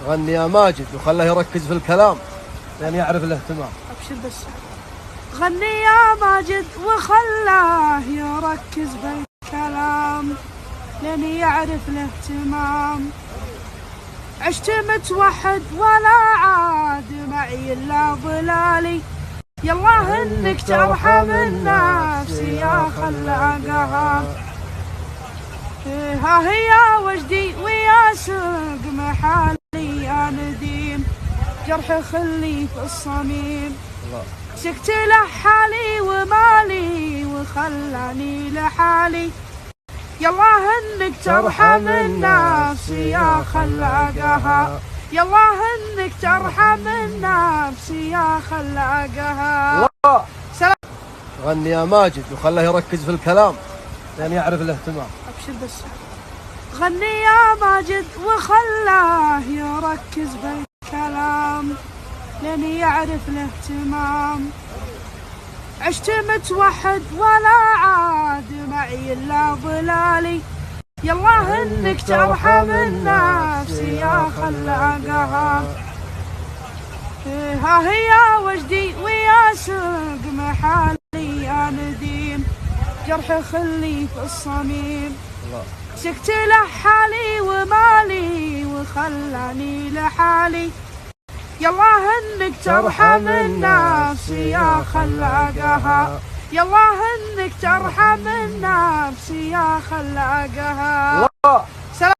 غني يا ماجد وخله يركز في الكلام لأن يعرف الاهتمام. أبشر بس. غني يا ماجد وخلاه يركز بالكلام لأن يعرف الاهتمام. عشت متوحد ولا عاد معي إلا ضلالي، يالله إنك ترحم الناس يا خلاقها. ها هي وجدي ويا سوق محالي يا نديم، جرح خلي في الصميم. سكت لحالي ومالي وخلاني لحالي، يالله انك ترحم النفس يا خلاقها، يالله انك ترحم النفس يا خلاقها. غني يا ماجد وخله يركز في الكلام لأن يعرف الاهتمام. أبشر بس. غني يا ماجد وخلاه يركز بالكلام لأن يعرف الاهتمام. عشت متوحد ولا عاد معي إلا ضلالي، يالله إنك ترحم النفس يا خلاقها. ها هي وجدي ويا سوق محالي يا نديم، جرح خلي في الصميم. سكت لحالي ومالي وخلاني لحالي، يالله انك ترحم النفس يا خلاقها، يالله انك ترحم النفس يا خلاقها.